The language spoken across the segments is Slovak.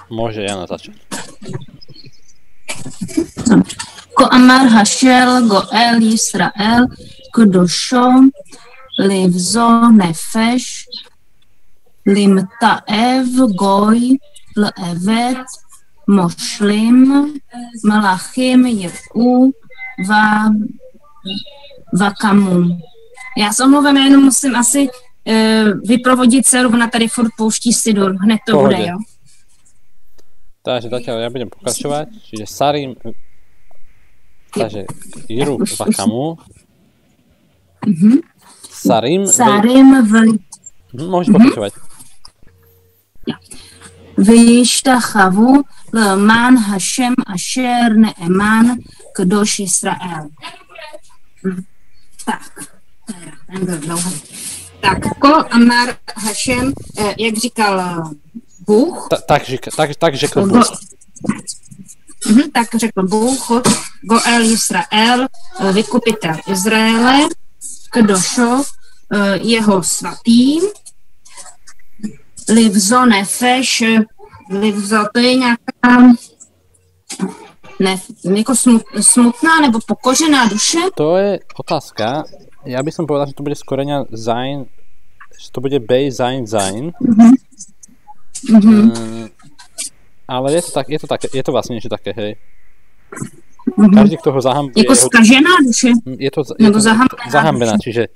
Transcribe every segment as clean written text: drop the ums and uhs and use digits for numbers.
Môže Jana začať. Ko Amar Hashel Goel Yisrael Kudosho Livzo Nefesh Limtaev Goy Le'evet Moshlim Malachim Jir'u Vakamum. Já se omlouvám, jenom musím asi vyprovodit dceru, ona tady furt pouští Sidur. Hned to bude, jo? Takže zatiaľ ja budem pokračovať. Čiže Sarim, takže Jiru Vakamu. Sarim môžeš pokračovať. Vyštachavu l'man Hashem asher ne'eman kadosh Yisrael. Tak, ko Amar Hashem, jak říkal Bůh. Tak řekl Bůh. Tak řekl Bůh, Goel Yisrael, vykupitel Izraele, Kdosho, jeho svatý, Livzo Nefesh, Livzo, to je nějaká jako smutná nebo pokožená duše? To je otázka. Ja by som povedal, že to bude z koreňa Zain, že to bude Bej Zain Zain. Ale je to vlastne niečo také, hej. Každý, kto ho zahambuje... Jako skažená duše? Je to zahambená, čiže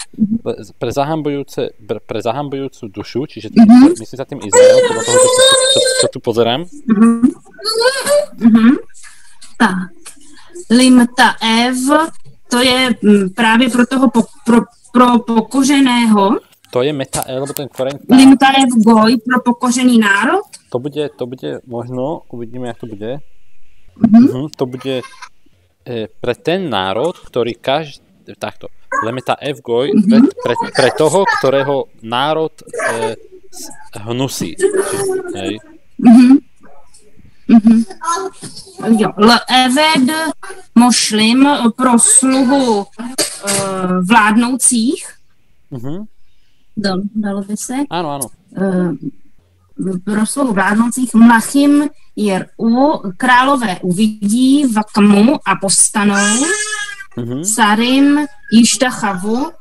pre zahambujúcu dušu, čiže myslím sa tým Izrael, podľa toho, čo tu pozerám. Tak. Limtaev, to je právě pro toho pro pokořeného. To je metael, lebo ten koreň... Limtaev goj, pro pokořený národ. To bude možno, uvidíme, jak to bude. To bude pre ten národ, ktorý takto, Lemetaev goj, pre toho, ktorého národ hnusí. Hej. Le'eved mošlim pro sluhu vládnoucích. Dalo by se? Áno. Pro sluhu vládnoucích Mlachim Jir'u, králové uvidí, Vakmu a postanou. Sarim Yishtachavu,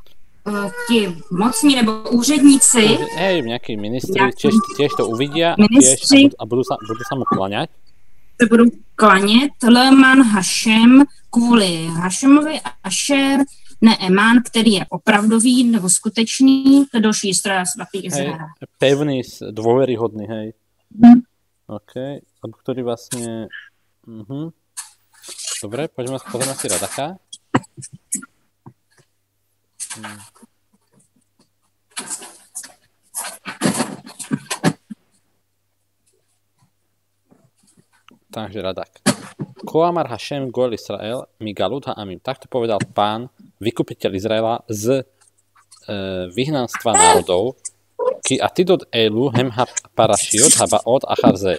ti mocní nebo úředníci. Hej, nejakí ministri tiež to uvidia a budú sa mu klaňať. Se budou klanět. Leman Hashem kvůli Hashemovi Asher Ne'eman, který je opravdový nebo skutečný, Kadosh Yisrael, svatý Izrael. Pevný, dôveryhodný, hej. OK, alebo ktorý vlastne... Dobre, pozrieme si Radaka. Takže Radak. Koamar Hashem Goel Israel mi Galut ha'amim. Takto povedal Pán, vykupiteľ Izraela z vyhnanstva národov, ki atidot elu hem parashiot habaot acharze.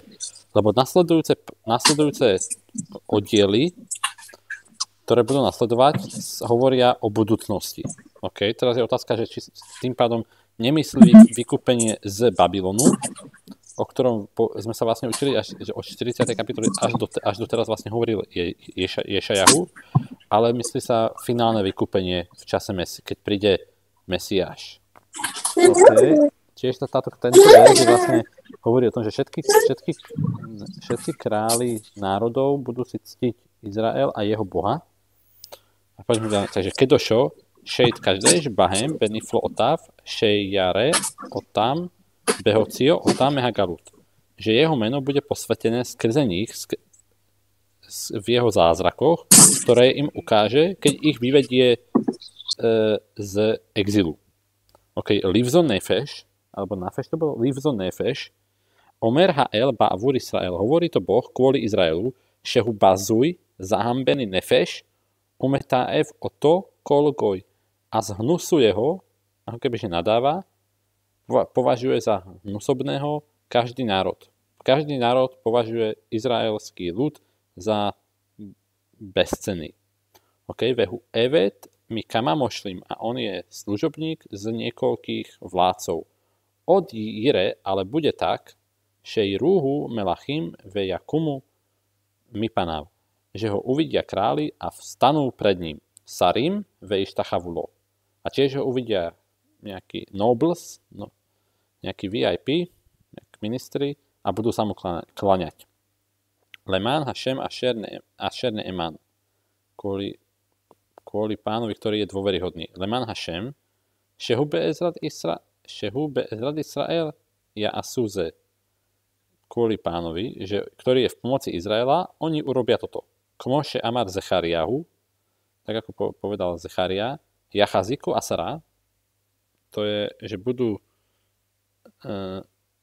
Lebo nasledujúce oddiely, ktoré budú nasledovať, hovoria o budúcnosti. OK, teraz je otázka, že či tým pádom nemyslí vykúpenie z Babylonu, o ktorom sme sa vlastne učili až od 40. kapitoly až do teraz vlastne hovoril Ješajahu, ale myslí sa finálne vykúpenie v čase, keď príde Mesiáš. Okay. Tiež tento verš vlastne hovorí o tom, že všetky králi národov budú si ctiť Izrael a jeho Boha. A takže Kedosho, Šejt Každeš, Bahem, Beniflo Otav, Šejjare, Otam, Behocio, Otam Mehagalut. Že jeho meno bude posvetené skrze nich v jeho zázrakoch, ktoré im ukáže, keď ich vyvedie z exilu. OK, Livzo Nefesh, alebo Nafeš to bolo? Livzo Nefesh, Omer Ha'el Ba'avur Israel. Hovorí to Boh kvôli Izraelu, Šehu Bazuj, zahambený Nefeš, Umeta'ev Oto Kol Goj. A z hnusu jeho, ako kebyže nadáva, považuje za hnusobného každý národ. Každý národ považuje izraelský ľud za bezcenný. OK, vehu Evet mi kama mošlim, a on je služobník z niekoľkých vládcov. Od Jire ale bude tak, šejrúhu melachim ve jakumu mipanav, že ho uvidia králi a vstanú pred ním. Sarim ve ištachavulo. A tiež ho uvidia nejakí nobles, nejakí VIP, nejakí ministri a budú sa mu klaňať. Lemán Hašem Asher Neeman. Kvôli pánovi, ktorý je dôveryhodný. Lemán Hašem Shehu be'ezrat Israel ja Asuze. Kvôli pánovi, ktorý je v pomoci Izraela, oni urobia toto. Kmoše Amar Zechariahu, tak ako povedal Zecharia, Jachaziku Asara, to je, že budú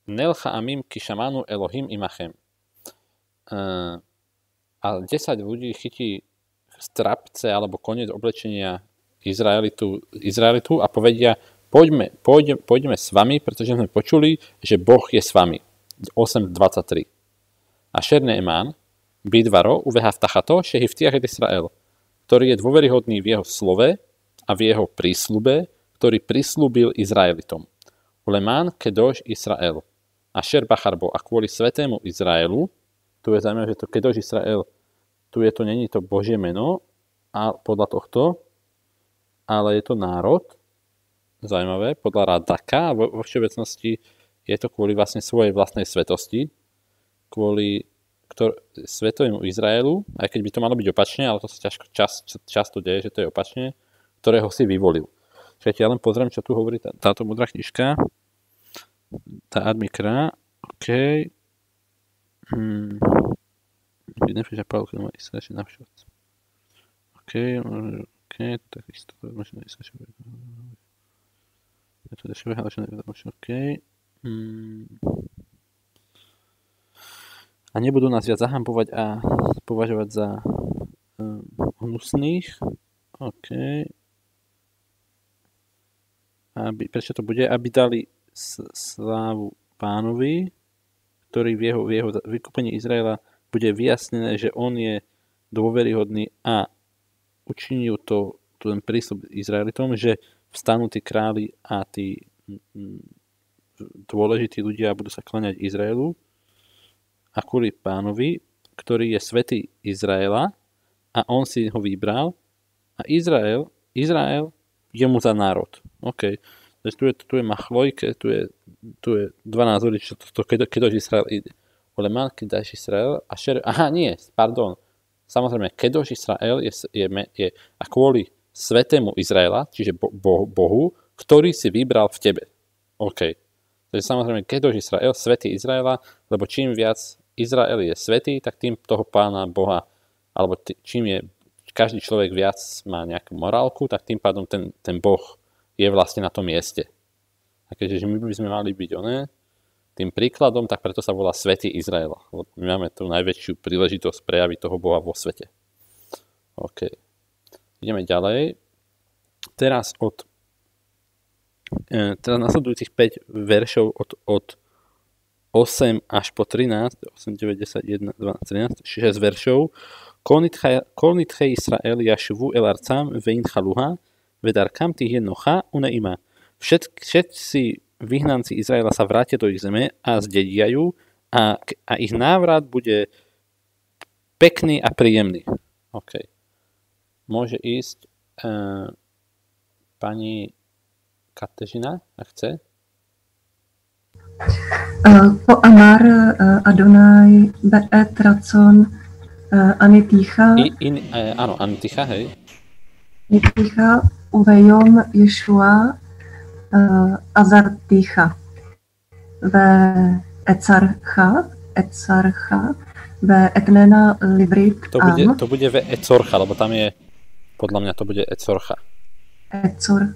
Nelcha Amim Kishamanu Elohim Imachem. A 10 ľudí chytí strapce alebo koniec oblečenia Izraelitu a povedia, poďme s vami, pretože sme počuli, že Boh je s vami. 8.23. Asher Neeman, Bidvaro, Uvehaftachato, Shehivtiach et Israel, ktorý je dôveryhodný v jeho slove a v jeho prísľube, ktorý prislúbil Izraelitom. Ulemán Kedoš Israel. Asher Bacharbo, a kvôli svetému Izraelu, tu je zaujímavé, že to Kedoš Israel, tu je to, není to Božie meno, a podľa tohto, ale je to národ, zaujímavé, podľa Radaka, vo všeobecnosti je to kvôli vlastne svojej vlastnej svetosti, kvôli svetovému Izraelu, aj keď by to malo byť opačne, ale to sa často deje, že to je opačne, ktorého si vyvolil. Čiže ja len pozriem, čo tu hovorí táto múdra knižka. Tá Admikra, OK. Nefíš a Pavel, keď má Israši navšot. OK, tak isto to možno Israši. Je to dešové, ale že neviem, OK. A nebudú nás viac zahambovať a považovať za hnusných. OK. Prečo to bude? Aby dali slávu pánovi, ktorý v jeho vykúpení Izraela bude vyjasnené, že on je dôveryhodný a učinil ten prísľub Izraelitom, že vstanú tí králi a tí dôležití ľudia budú sa kláňať Izraelu a kvôli pánovi, ktorý je svätý Izraela a on si ho vybral a Izrael je mu za národ. OK. Takže tu je machlojke, tu je dva názory, čo to kedož Izrael ide. Ulemán kedož Izrael a Samozrejme, kedož Izrael je a kvôli svätému Izraela, čiže Bohu, ktorý si vybral v tebe. OK. Takže samozrejme, kedož Izrael, svätý Izraela, lebo čím viac Izrael je svätý, tak tým toho pána Boha, alebo čím je každý človek viac má nejakú morálku, tak tým pádom ten Boh je vlastne na tom mieste. A keďže my by sme mali byť tým príkladom, tak preto sa volá Svätý Izrael. My máme tú najväčšiu príležitosť prejaviť toho Boha vo svete. OK. Ideme ďalej. Teraz nasledujúcich 5 veršov od 8 až po 13, 8, 9, 10, 1, 12, 13, 6 veršov. כל נדחי ישראל ישבו אל ארצם וינחלוה, ודרכם תהיה נוחה ונעימה. Všetci vyhnanci Izraela sa vrátia do ich zeme a zdedia ju a ich návrat bude pekný a príjemný. OK. Môže ísť pani Katežina, ak chce. Po Amar Adonai Be'et Racon Aniticha. Áno, Aniticha, hej. Aniticha uvejom Ješua Azarticha ve Ecarcha ve Etnena Livrit Am. To bude ve Ecorcha, lebo tam je, podľa mňa to bude Ecorcha. Ecorcha.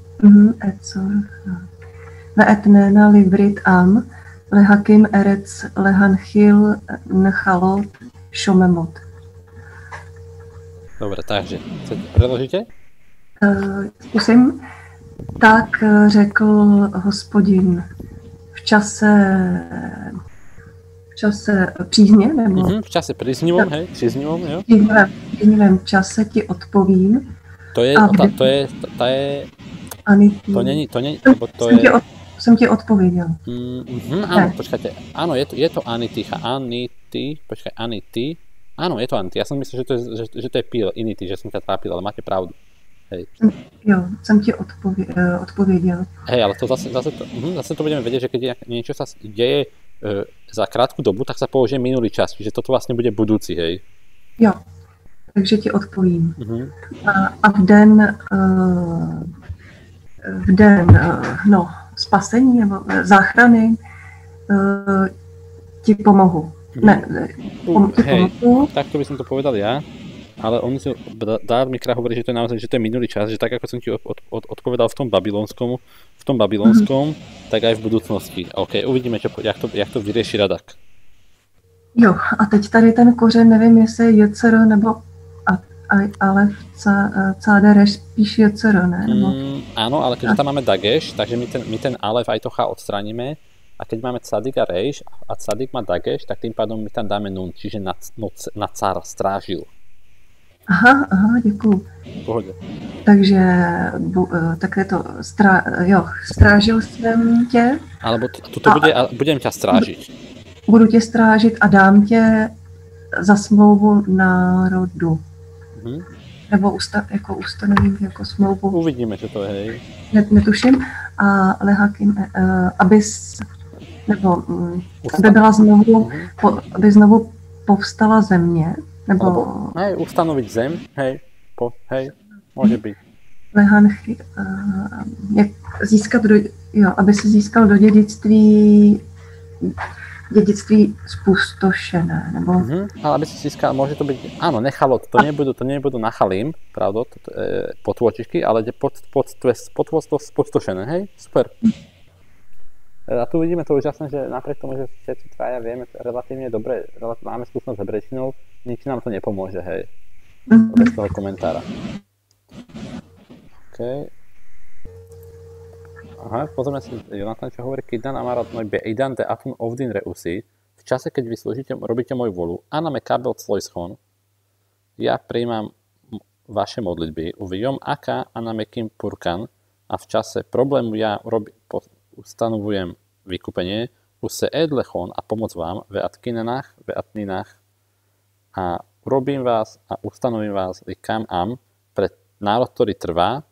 Ve Etnena Livrit Am Lehakim Erec Lehanchil Nechalot Šomemot. Dobre, takže preložíte? Zkusím. Tak řekl Hospodin v čase přízně, nebo? V čase příznivom, hej, příznivom, jo. V příznivém čase ti odpovím. To není, lebo to je... jsem ti odpověděl. Áno, počkajte. Áno, je to Aniticha. Anity. Áno, je to Anity. Ja som myslel, že to je píl, Inity, že som ťa trápil, ale máte pravdu. Hej. Jo, jsem ti odpověděl. Hej, ale to zase to budeme vedieť, že keď niečo sa deje za krátku dobu, tak sa použije minulý čas, čiže toto vlastne bude budúci, hej. Jo, takže ti odpovím. A v den spasení nebo záchrany ti pomohu. Pomohu. Takto by som to povedal ja, ale on si dá Mikra hovorí, že to je naozaj, že to je minulý čas, že tak ako som ti odpovedal v tom babylonskom, tak aj v budúcnosti. OK, uvidíme, jak to vyrieši Radak. Jo, a teď tady ten kořen, nevím, jestli je JCR nebo ale CDR spíš JCR, ne? Áno, ale keďže tam máme Dagesh, takže my ten Alef aj Tocha odstránime. A keď máme Tzadik a Reish a Tzadik má Dagesh, tak tým pádom my tam dáme Nun, čiže na car, strážil. Aha, děkuju. V pohodě. Takže tak je to, strážil jsem tě. Alebo tuto budem ťa strážiť. Budu tě strážit a dám tě za smlouvu národu. Nebo ustanovím jako smlouvu. Uvidíme, čo to je, hej. Netuším. A Lehakim, aby byla znovu, aby znovu povstala země, nebo... Hej, ustanoviť zem, hej, môže byť. Lehanchy, aby se získal do dědictví spustošené, nebo... Ale aby si získal, môže to byť, áno, nechalot, to nebudú nachalim, pravda, potôčičky, ale potôctvo spustošené, hej, super. A tu vidíme to úžasné, že napriek tomu, že všetci traja vieme relatívne dobre, máme skúsenosť s hebrejčinou, nič nám to nepomôže, hej, bez toho komentára. OK. Aha, pozrieme si, Jonathan, čo hovorí, Kidan Amarat Noj Beidan de Atun Ovdin Reusi, v čase, keď vy robíte moju volu, Ana Mekabel Clojschon, ja prijímam vaše modlitby, uvijom Aka Ana Mekim Purkan, a v čase problému ja ustanovujem vykúpenie, Use Edlechon a pomoc vám, Veatkinenach, Veatninach, a urobím vás a ustanovím vás Likam Am pre národ, ktorý trvá,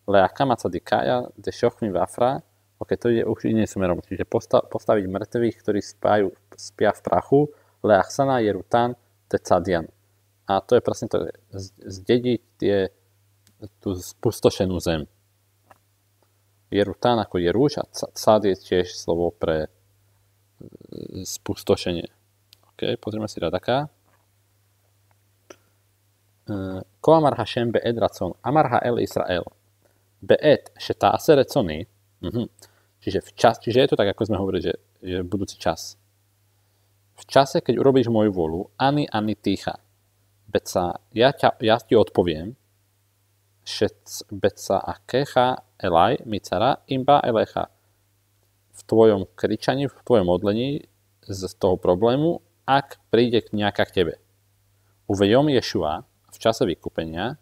Leakama Tzadikaja, de Shochmi Vafra, ok, to je už iným smerom, čiže postaviť mŕtvych, ktorí spia v prachu, Leachsana Jerutan de Tzadian. A to je presne to, zdediť tú spustošenú zem. Jerutan ako Jeruš a Tzad je tiež slovo pre spustošenie. Ok, pozrieme si Radaka. Ko Amar Hashem be'ed racon, Amar ha'el Israel. Be'et, šeta'ase recony, čiže je to tak, ako sme hovorili, že je budúci čas. V čase, keď urobíš moju volu, ani ticha, beca, ja ti odpoviem, beca akecha elaj, micara, imba elecha. V tvojom kričaní, v tvojom modlení z toho problému, ak príde nejaká k tebe. Uvejom Ješua, v čase vykúpenia,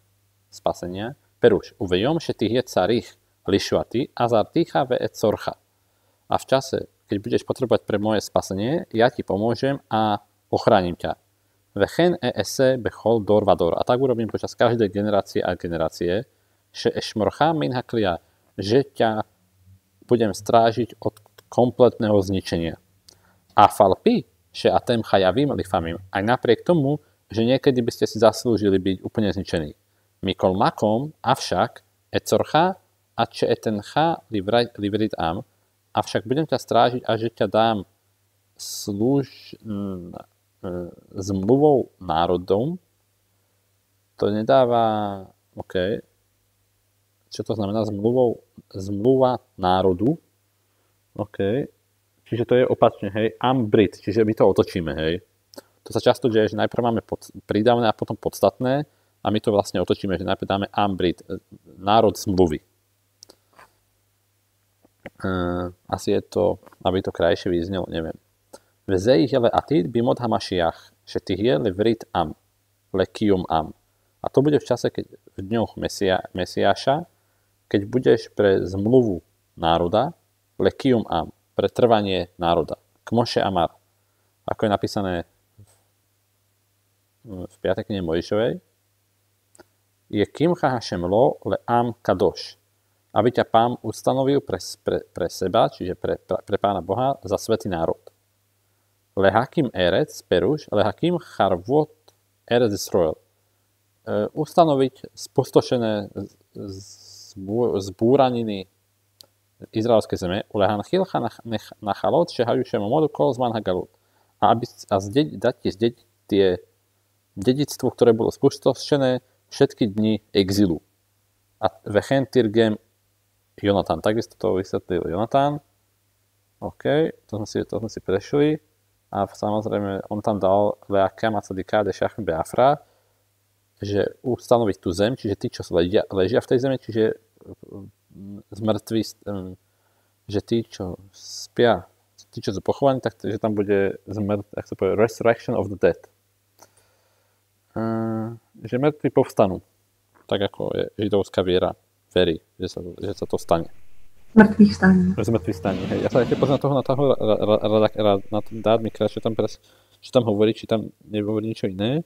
spasenia, Peruš, uvejom, že tých je carých lišuaty a zartícha ve ecorcha. A v čase, keď budeš potrebovať pre moje spasenie, ja ti pomôžem a ochránim ťa. Vechen ese bechol dor vador. A tak urobím počas každej generácie a generácie, že ešmorcha min haklia, že ťa budem strážiť od kompletného zničenia. A falpi, že atem chajavim lifamim, aj napriek tomu, že niekedy by ste si zaslúžili byť úplne zničení. Mikol makom, avšak, ecorcha, a če etencha livrit am, avšak budem ťa strážiť a že ťa dám zmluvou národom. To nedáva, OK, čo to znamená zmluva národu, OK, čiže to je opačne, hej, ambrit, čiže my to otočíme, hej. To sa často deje, že najprv máme prídavné a potom podstatné, a my to vlastne otočíme, že najprv dáme Ambrit, národ zmluvy. Asi je to, aby to krajšie vyznelo, neviem. Vzeich je le atid bimod hamašiach, že tých je levrit am, lekium am. A to bude v čase, keď v dňoch Mesiáša, keď budeš pre zmluvu národa, lekium am, pre trvanie národa. Kmoše amar, ako je napísané v 5. knihe Mojžišovej, je kimcha Hashem lo le am kadoš, aby ťa Pán ustanovil pre seba, čiže pre Pána Boha, za svätý národ. Lehakim eretz, peruš, lehakim charvot eretz Israel. Ustanoviť spustošené zbúraniny izraelskej zeme, ulehanchilcha nachalot, šehajú šemomodu kol zman hagalut. A dať ti zdediť tie dedictvo, ktoré bolo spustošené všetky dni exilu. A vechen tirgem Jonatan. Takisto to vysvetlil Jonatan. OK, to sme si prešli. A samozrejme, on tam dal leakam a tzadika de šachmi beafra, že ustanoviť tú zem, čiže tí, čo ležia v tej zemi, čiže zmrtví, že tí, čo spia, tí, čo sú pochovaní, tak že tam bude ak sa povie, resurrection of the dead. Že mŕtvi povstanú, tak ako je židovská viera verí, že sa to stane. Mŕtvych stane. Mŕtvych stane, hej. Ja sa ešte poznám toho na tom Dát Mikra, čo tam hovorí, či tam nehovorí niečo iné.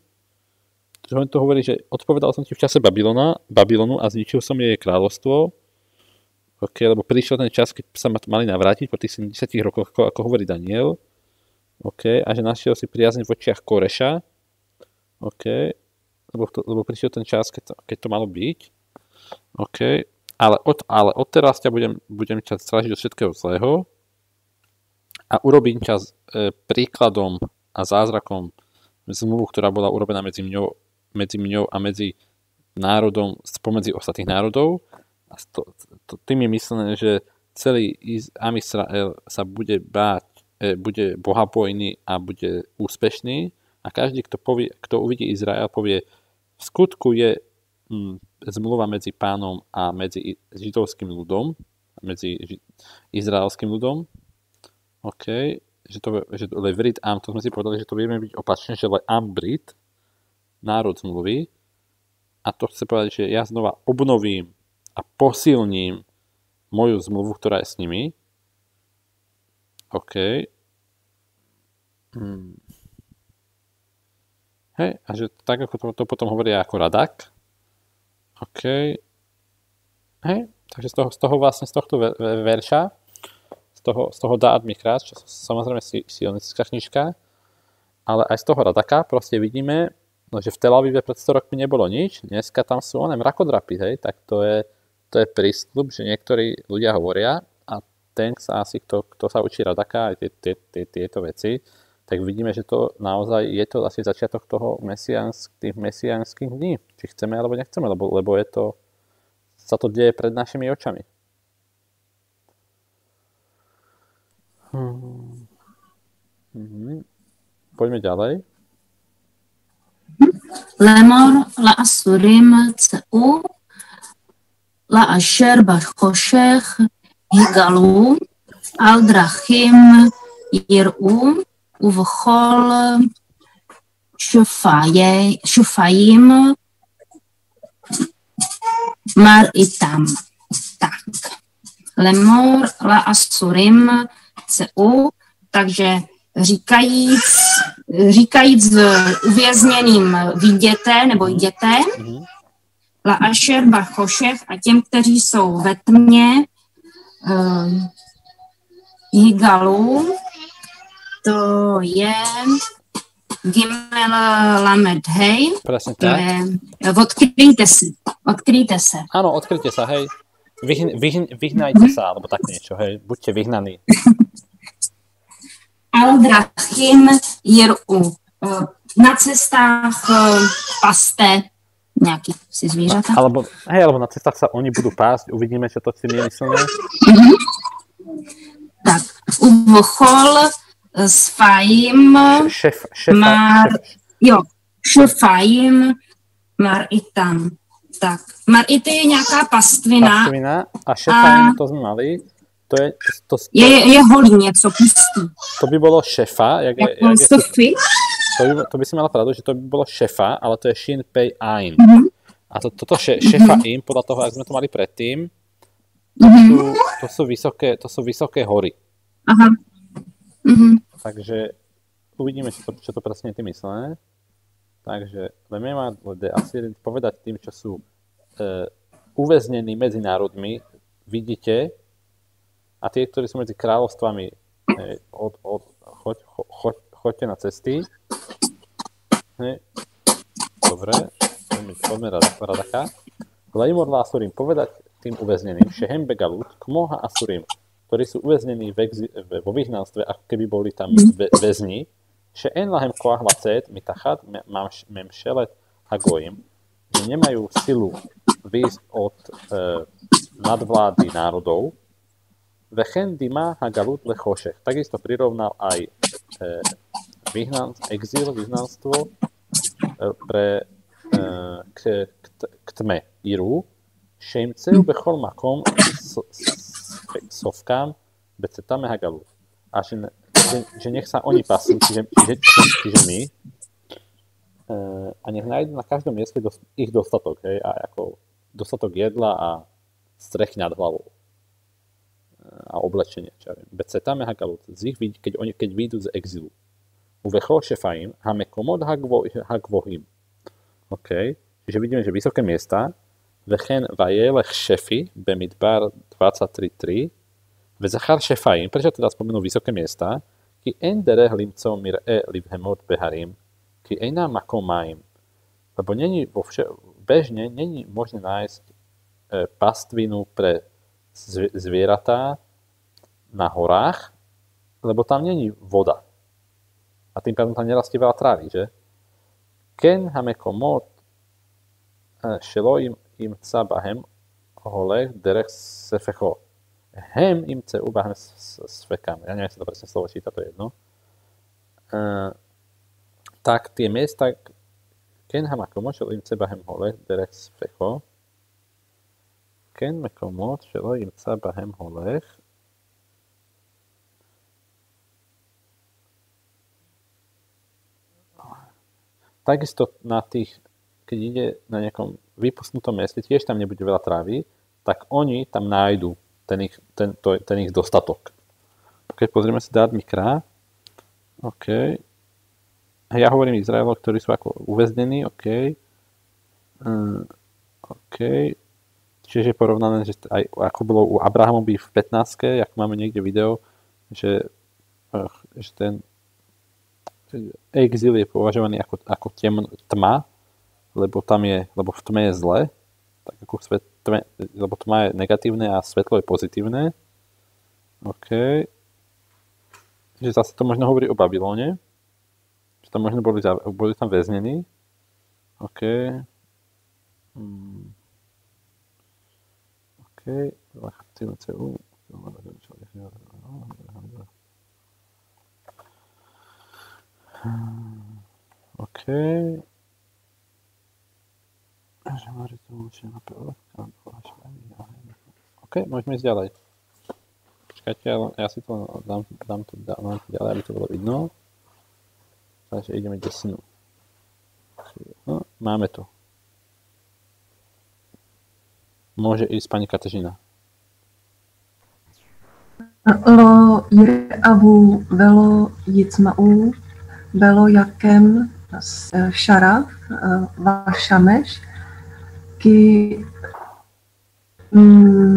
Že on to hovorí, že odpovedal som ti v čase Babylonu a zničil som jej kráľovstvo, okay, lebo prišiel ten čas, keď sa mali navrátiť po tých 70 rokoch, ako hovorí Daniel, okay, a že našiel si priazne v očiach Koreša, okay, lebo prišiel ten čas, keď to malo byť, okay, ale od teraz ťa budem ťa strážiť od všetkého zlého a urobím ťa príkladom a zázrakom zmluvu, ktorá bola urobená medzi mňou a medzi národom spomedzi ostatných národov. A tým je myslené, že celý Am Israel sa bude báť, bude bohabojný a bude úspešný a každý, kto uvidí Izrael, povie, v skutku je zmluva medzi Pánom a medzi židovským ľudom, medzi izraelským ľudom. OK, že Levrit Am, to sme si povedali, že to vieme byť opačne, že Le Am Brit, národ zmluvy, a to chce povedať, že ja znova obnovím a posilním moju zmluvu, ktorá je s nimi. OK. Hej, a že tak, ako to potom hovoria ako Radak. OK. Hej, takže z tohto verša, z toho Dát Mikra, čo samozrejme sionistická knižka, ale aj z toho Radaka proste vidíme, no, že v Tel Avive pred 100 rokmi nebolo nič, dneska tam sú mrakodrapy, hej, tak to je prísľub, že niektorí ľudia hovoria a ten sa asi, kto sa učí Radaka aj tieto veci, tak vidíme, že to naozaj je to asi začiatok toho tých mesiánskych dní, či chceme alebo nechceme, lebo sa to deje pred našimi očami. Poďme ďalej. לאמור לאסורים צאו, לאשר בחושך יגלו, על דרכים יראו, ובכל שופיים מראיתם. Tak. Lemor לאסורים צאו, takže říkajíc uvězněným výděte nebo jděte, la asher bachošech a těm, kteří jsou ve tmě, higalu, to je Gimel Lamed Hej, to je odkryjte se. Áno, odkryjte sa, hej. Vyhnajte sa, alebo tak niečo, hej. Buďte vyhnaní. Al-Drachim Jir'u. Na cestách paste nejaký si zvířata. Alebo na cestách sa oni budú pásť. Uvidíme, čo to si nemyslíme. Tak. Uvchol Sfaim Šefajim Maritam. Tak. Marity je nějaká pastvina. A Šefajim to sme mali. Je holý něco pustý. To by bolo šefa. To by si mala pravdu, že to by bolo šefa, ale to je Shin Pei Ain. A toto šefa im, podľa toho, ak sme to mali predtým, To sú vysoké hory. Aha. Takže uvidíme, čo to presne je tým myslené. Takže Lemema de Assyrin povedať tým, čo sú uväznení medzi národmi, vidíte, a tie, ktorí sú medzi kráľovstvami, choďte na cesty. Dobre, poďme Radaka. Leimor Lásurim povedať tým uväzneným, Shehem Begalut, Kmoha Asurim, ktorí sú uväznení vo vyhnanstve, ako keby boli tam väzni, She'en lahem koach lacet mitachat memšelet hagoim, že nemajú silu výjsť od nadvlády národov, Vechen dima hagalut lechošech. Takisto prirovnal aj exil, vyhnanstvo k tme Iru, Sheimceu bechol makom sovkám becetame hagalut. A že nech sa oni pasú, čiže my, a nech nájdu na každom mieste ich dostatok, hej, a ako dostatok jedla a strechy nad hlavou a oblečenie, čo ja viem. Becetame hagalut, z ich vidí, keď vyjdú z exilu. Uvecho šefaim, hamekomod hagvohim. OK, čiže vidíme, že vysoké miesta, vechen vajelech šefi, bemidbar 23.3, vezachar šefaim, prečo teda spomenú vysoké miesta, ki en dereh limcov mir'e livhemot beharim, ki ena makom maim. Lebo bežne není možné nájsť pastvinu pre zvieratá na horách, lebo tam není voda. A tým pádom tam nerastie veľa trávy, že? Ken hamekomot shelo im tsa bahem holech derech sefecho. Hem im tse ubahem sfekam. Ja neviem, sa to presne slovo číta, to je jedno. Tak tie miesta ken hamekomot shelo im tse bahem holech derech sefecho. Ken mekomot shelo im tsa bahem holech. Takisto na tých, keď ide na nejakom vypustnutom mieste, tiež tam nebude veľa trávy, tak oni tam nájdu ten ich dostatok. Ok, pozrieme si dát Mikra. OK. Ja hovorím Izraelov, ktorí sú ako uväznení. OK. OK. Čiže je porovnané, že aj ako bolo u Abrahamovi v 15, ako máme niekde video, že ten exil je považovaný ako tma, lebo v tme je zle, tak ako lebo tma je negatívne a svetlo je pozitívne. OK. Že zase to možno hovorí o Babylone, že tam možno boli tam väznení. OK. OK. OK. OK, môžeme ísť ďalej. Počkajte, ja si to dám to ďalej, aby to bolo vidno. Takže ideme desinu. No, máme to. Môže ísť pani Katežina. Lo Jir'avu velo Jicma'u velo Jakem Šaraf Vašameš ki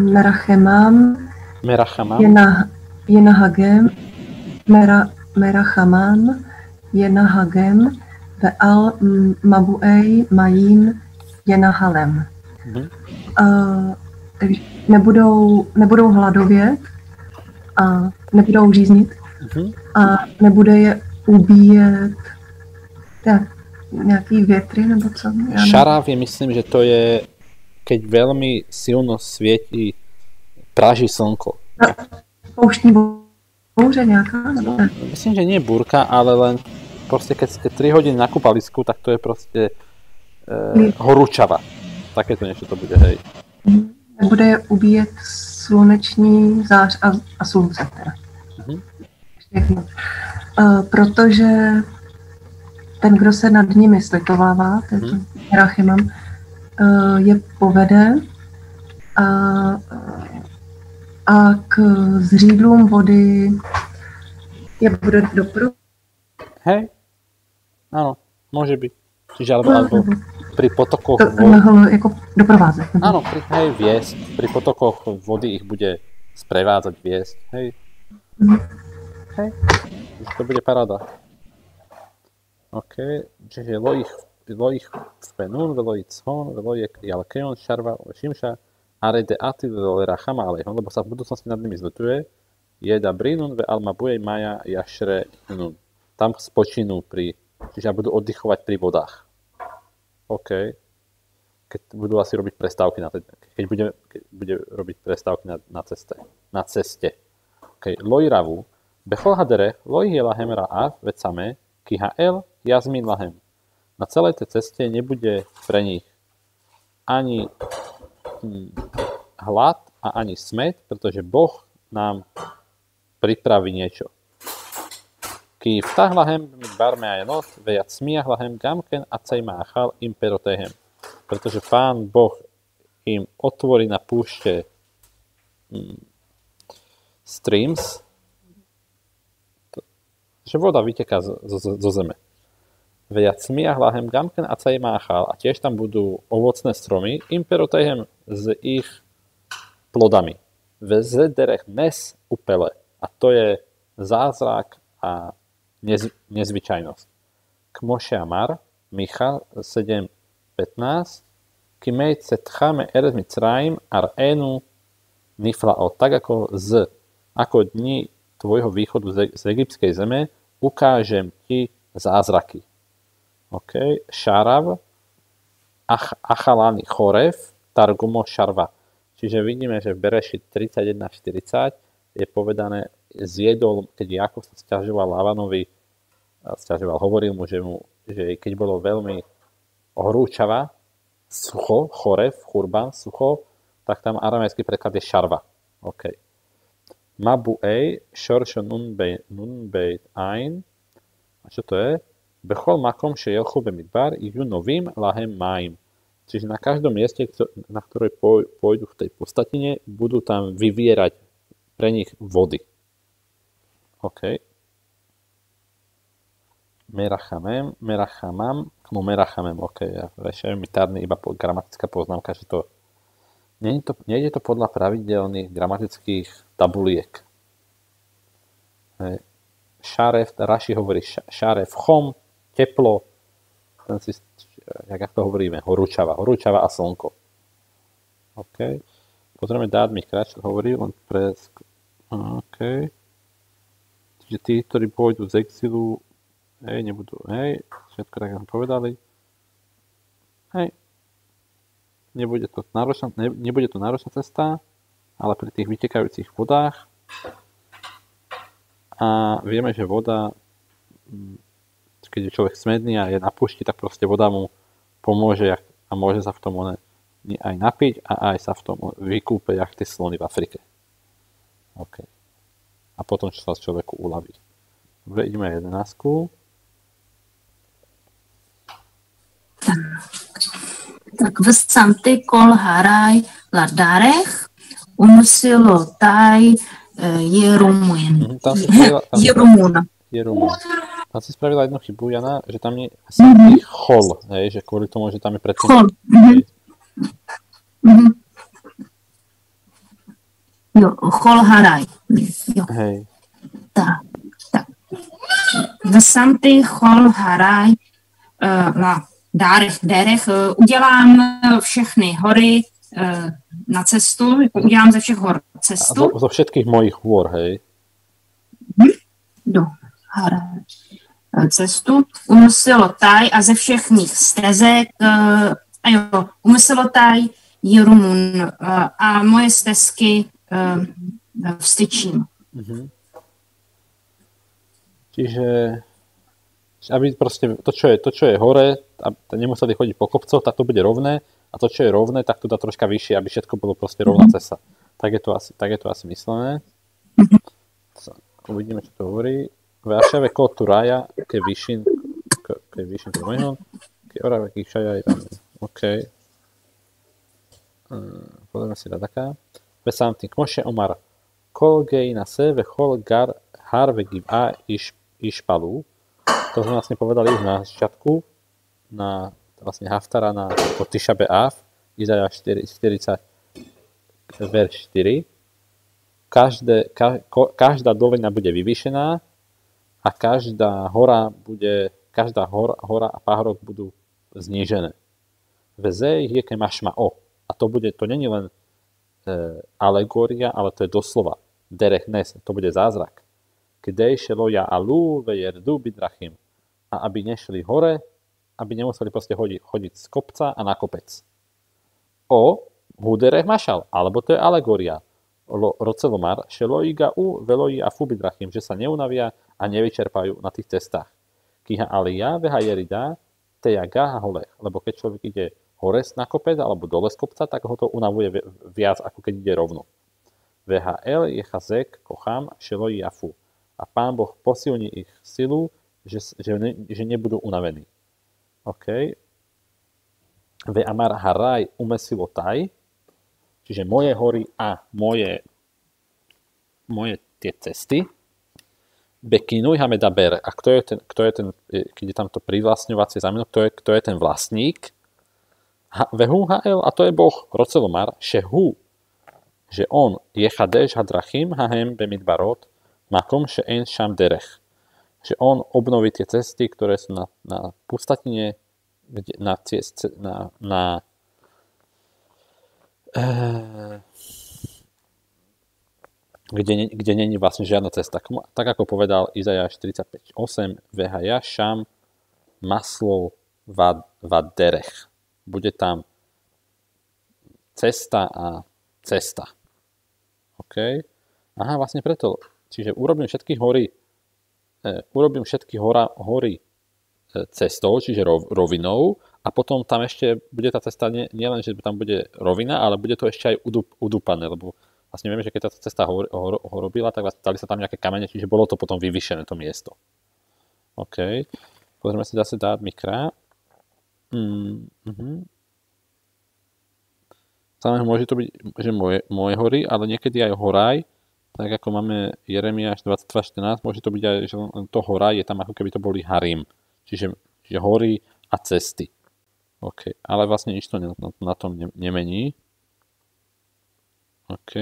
Merachemam Jenahagem Merachamam Jenahagem Ve'al Mabuej Majin Jenahalem. Nebudou hladovět a nebudou říznit a nebude je ubíjet nejaký větry nebo co? Šaráv je, myslím, že to je, keď veľmi silno svieti, praží slnko. Pouštní bouře nejaká? Nebo ne? Myslím, že nie búrka, ale len proste, keď ste 3 hodiny na kúpalisku, tak to je proste horúčava. Takéto niečo to bude, hej. Nebude je ubíjet sluneční zář a slunce teda. Protože ten, kdo se nad nimi slitovává, ten Merachimam, je povede a a k zřídlům vody je bude doprovádět. Hej, áno, môže byť. Čiže alebo pri potokoch vody. Jako doprovázet. Áno, hej, viesť. Pri potokoch vody ich bude sprevádzať, viesť. Hej. Hej, to bude paráda. OK, čiže loich fenun, veloich hon, veloich jalkeon, šarva, šimša, arede ati, velera chama, alehon, lebo sa v budúcnosti nad nimi zľutuje, jeda brinun, ve alma buje maja jašre inun. Tam spočinú čiže budú oddychovať pri vodách. OK. Keď budú asi robiť prestávky keď bude robiť prestávky na ceste. OK. Lojravu, bechol hadere, loj je lahem ra'av, vecame, kihael, jazmin lahem. Na celej tej ceste nebude pre nich ani hlad a ani smäd, pretože Boh nám pripraví niečo. Ki vtah lahem midbar me'ayanot vejacmiach lahem gamken atzej ma'achal imperotehem. Pretože Pán Boh im otvorí na púšte streams, že voda vyteká zo zeme. Vejacmiach lahem gamken atzej ma'achal a tiež tam budú ovocné stromy imperotehem s ich plodami. Vezederech nes upele. A to je zázrak a nezvyčajnosť. Kmoše Amar, Micha 7.15, Kimej cetchame ered Mitzrayim ar enu niflao. Tak ako dni tvojho východu z egyptskej zeme, ukážem ti zázraky. OK. Šarav, Achalani Choref, Targumo Šarva. Čiže vidíme, že v Berešit 31.40 je povedané, zjedol, keď Jakov sa sťažoval Lavanovi, hovoril mu, že keď bolo veľmi horúčava, sucho, chorev, churban, sucho, tak tam aramejský preklad je šarva. OK. Mabu'ej, šoršo nun beit ein. A čo to je? Bechol makom šejelchu bemidbar, ihu novým lahem maim. Čiže na každom mieste, na ktorej pôjdu v tej pustatine, budú tam vyvierať pre nich vody. OK. Merachamam, merachamem, OK. Ja vešem mitárny iba gramatická poznámka, že to nejde to podľa pravidelných gramatických tabuliek. Šarev, Raši hovorí šarev, chom, teplo, jak to hovoríme, horúčava a slnko. OK. Pozrieme dát mi kratšie hovorí, on OK. Čiže tí, ktorí pôjdu z exilu, nebudú, všetko tak nám povedali. Nebude to náročná cesta, ale pri tých vytekajúcich vodách. A vieme, že voda, keď je človek smedný a je na púšti, tak proste voda mu pomôže a môže sa v tom aj napiť a aj sa v tom vykúpe, jak tie slony v Afrike. OK. A potom, čo sa človeku uľaví. Dobre, ideme 11. Tak vsanty kol haraj ladarech unosilo taj Jerumun. Tam si spravila jednu chybu, Jana, že tam je samý chol, že kvôli tomu, že tam je predtým... Chol. Jo, chol haraj. Jo. Hej. Tak. Vsanty chol haraj la derech. Udělám všechny hory na cestu, udělám ze všech hor cestu. Zo všetkých mojich hôr, hej? Do haraj. Cestu, unosilo taj a ze všech mých stezek, unosilo taj Jerumun a moje stezky vstyčím. Čiže aby proste to, čo je hore, a nemuseli chodiť po kopcoch, tak to bude rovné, a to, čo je rovné, tak to dá troška vyššie, aby všetko bolo proste rovná cesta. Tak je to asi myslené. Uvidíme, čo to hovorí. Vášave kol Turaja, ke vyšin to mojho, ke orave kýšaja, OK. Pozrieme si Radaka. Vesamtý, kmoše Omar, kol gej na se vechol gar har vegiv a išpalu. To sme vlastne povedali už na začiatku, na vlastne Haftara na Tisha B'Av, Izaja 40, verš 4. Každá dolina bude vyvýšená a každá hora a pahorok budú znížené. Vezej je ke mašma o. A to není len alegória, ale to je doslova. Derech nes, to bude zázrak. Kdej šelo ja alu vejerdu bidrachim. A aby nešli hore, aby nemuseli proste chodiť z kopca a na kopec. O huderech mašal, alebo to je alegória. Rocelomar šeloi ga'u veloi afu bidrachim, že sa neunavia a nevyčerpajú na tých cestách. Kiha aliyah veha yerida tejaga holech, lebo keď človek ide hore na kopec alebo dole z kopca, tak ho to unavuje viac, ako keď ide rovno. VHL je chazek kocham šeloi afu. A Pán Boh posilní ich silu, že nebudú unavení. OK. Ve amar haraj umesilotaj, čiže moje hory a moje tie cesty. Bekinuj hamedaber. A kto je ten, keď je tam to privlastňovacie zámeno, kto je ten vlastník? Vehu hael, a to je Boh, Rocelomar, šehu, že on je chadeš hadrachim hahem bemidbarot, makom she'en sham derech. Že on obnoví tie cesty, ktoré sú na pustatine, kde není vlastne žiadna cesta. Tak ako povedal Izajáš 45.8, Vehaja šam maslo vaderech. Bude tam cesta a cesta. OK? Aha, vlastne preto. Čiže urobím všetky hory cestou, čiže rovinou, a potom tam ešte bude tá cesta nielen, že tam bude rovina, ale bude to ešte aj udúpané, lebo vlastne vieme, že keď tá cesta ho robila, tak vlastne dali sa tam nejaké kamene, čiže bolo to potom vyvyšené to miesto. OK. Pozrieme si zase dát mikra. Samozrejme, môže to byť, že moje hory, ale niekedy aj horaj, tak ako máme Jeremiáš 22.14, môže to byť aj, že to hora je tam ako keby to boli harim. Čiže hory a cesty. OK. Ale vlastne nič to na tom nemení. OK.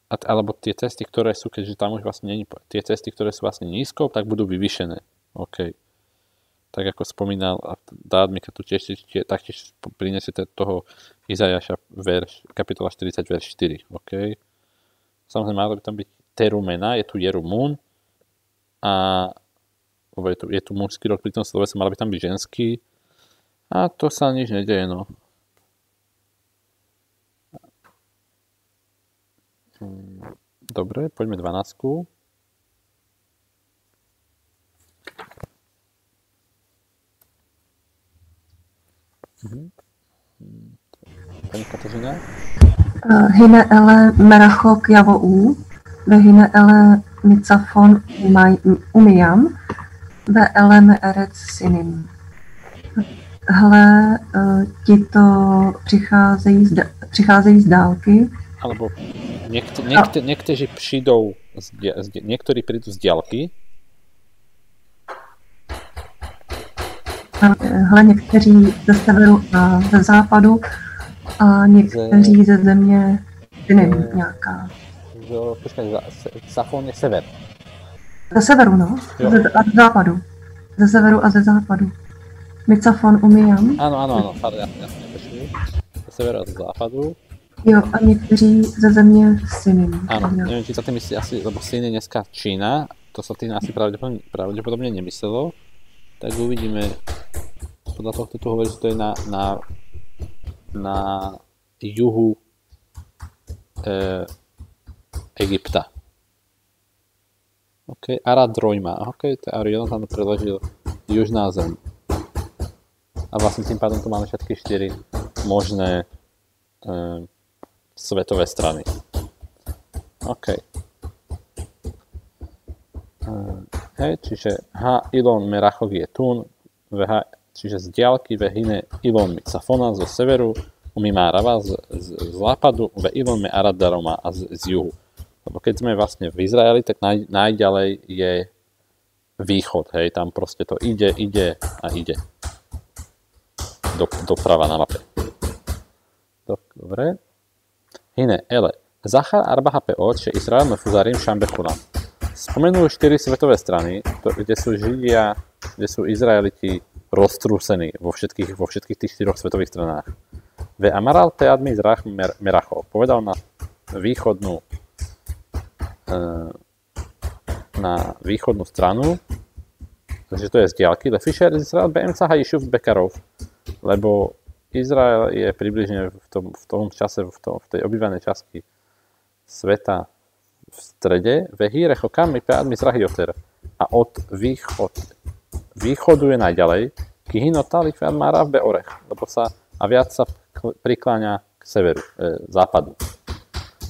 Alebo tie cesty, ktoré sú, keďže tam už vlastne nie, tie cesty, ktoré sú vlastne nízko, tak budú vyvyšené. OK. Tak ako spomínal Dádmika, tu taktiež prinesie toho Izajaša kapitola 40, verš 4. OK. Samozrejme, malo by tam byť terumena, je tu jerumun a je tu mužský rod, pri tom slove sa mal by tam byť ženský a to sa nič nedeje, no. Dobre, poďme 12. Pani Kateřina? Hine ele merachok javou, ve hine ele micafon umijam, ve ele meerec synim. Hle, tito přicházejí z dálky. Alebo niektorí prídu z diaľky. Hle, někteří ze severu a ze západu a někteří ze země nějaká. Počkaj, Safon je sever. Ze severu, no. A ze západu. Ze severu a ze západu. Micafon umijam. Áno, jasne, počkej. Ze severu a ze západu. Jo, a někteří ze země Synim. Áno, neviem, či sa tým myslí asi, lebo Syn je dneska Čína, to sa tým asi pravdepodobne nemyslelo. Tak uvidíme, podľa toho, tu hovorí, že to je na juhu Egypta. OK, Arad Rojma. OK, to Ariel tam preložil južná zem. A vlastne tým pádom tu máme všetky 4 možné svetové strany. OK. Čiže Ilon Merachok je tun, čiže z diaľky vehine Ilon Micafona zo severu, Umimárava z západu, ve Ilon me Aradaroma a z juhu. Lebo keď sme vlastne v Izraeli, tak najďalej je východ, hej, tam proste to ide a ide. Doprava na mape. Dobre. Hine, ele. Zachar arba hapeot, že Izrael mefuzarim šam bechulam. Spomenul 4 svetové strany, kde sú Židia, kde sú Izraeliti roztrúsení vo všetkých tých 4 svetových stranách. Ve amaral tead mizrach merachov. Povedal na východnú stranu, že to je z diaľky, le Fisher Izrael be'emca ha'yishuv bekarov, lebo Izrael je približne v tom čase, v tej obývanej časti sveta v strede, vehi rechokam mi pead mizrach yoter, a od východu je najďalej, kihinotali pead marav beorech, lebo sa a viac sa prikláňa k severu, západu.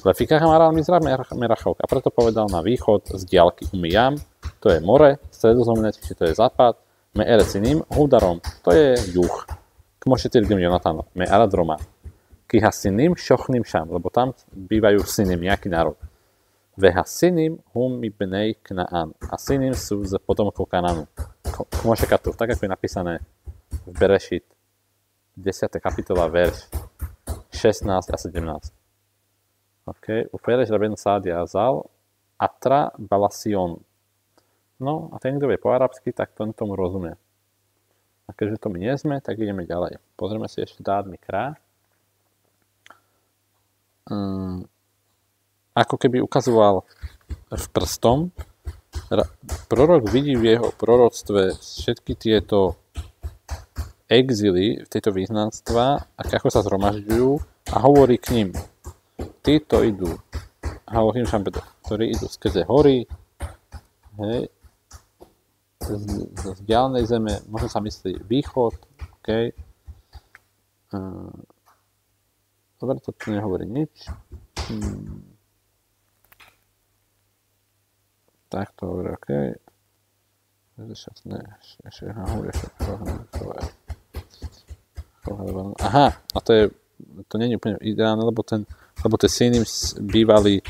Lefikach maral mizrach merachok, a preto povedal na východ z diaľky umijam, to je more, stredozemné, čiže to je západ, me erecinim, hudarom, to je juh. Kmošetil gim Jonatana, me aradroma, kihasinim šochnim šam, lebo tam bývajú synim, nejaký národ. Vehasinim hum mi bnej Knaan, a synim sú z potomkov Kanánu. Kmošekatu, tak ako je napísané v Berešit, 10. kapitola, verš 16 a 17. OK, ufereš Rabenu Sádia Zal, Atra Balasion. No, a ten, kto vie po arabsky, tak tomu rozumie. A keďže to my nie sme, tak ideme ďalej. Pozrieme si ešte Dád Mikra. Ako keby ukazoval v prstom, prorok vidí v jeho proroctve všetky tieto exily, tieto význanstva, ako sa zhromažďujú a hovorí k ním. Títo idú, ktorí idú skrze hory, hej, z vzdialenej zeme, možno sa myslí východ, OK. Dobre, to tu nehovorí nič. Tak to hovorí, OK. Aha, a to nie je úplne ideálne, lebo tie syny bývali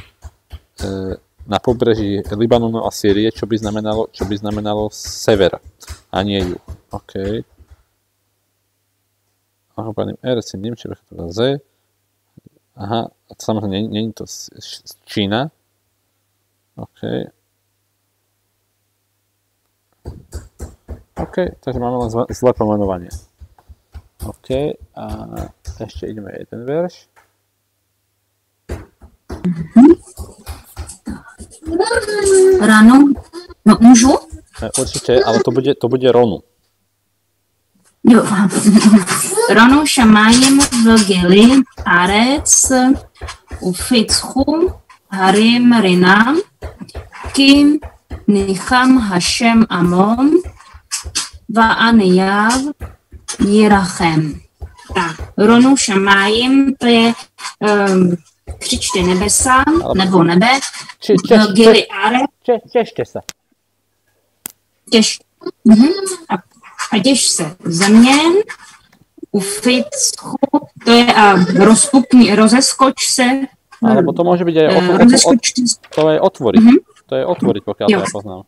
na pobreží Libanonu a Sýrie, čo by znamenalo sever, a nie juh. OK. Aha, a to samozrejme nie je to z Čína. OK. OK, takže máme len zlé pomenovanie. OK, a ešte ideme jeden verš. Ráno? No, môžu? Určite, ale to bude Ronu. Jo. Ronu šamájem v Gili, Arec, Ufitzchu, Harim Rinam, Kim Nicham Hashem Amon, Va'aniyav Jirachem. Tak, Ronu šamájem, to je křičte nebesa, nebo nebe, Gili Arec. Těšte se. A těž se země, Ufitzchu, to je a rozeskoč se. Alebo to môže byť aj to je otvoriť. To je otvoriť, pokiaľ to ja poznám.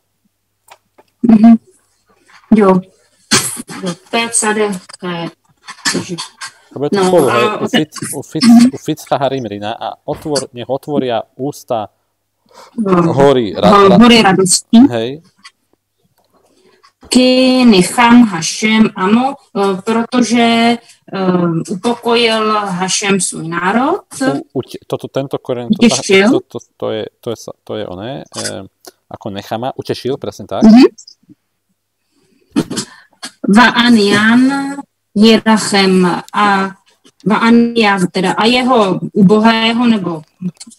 Jo. To je sade. To bude to spolu, hej. Ufitzcha Harim Rina a nech otvoria ústa hory radosti. Hej. Ki Nicham Hashem Amo, protože upokojil Hashem svůj národ. Tento koreň, to je oné, ako Nechama, utešil, presne tak. Va'aniyan Jirachem a Va'aniyav, teda a jeho ubohého nebo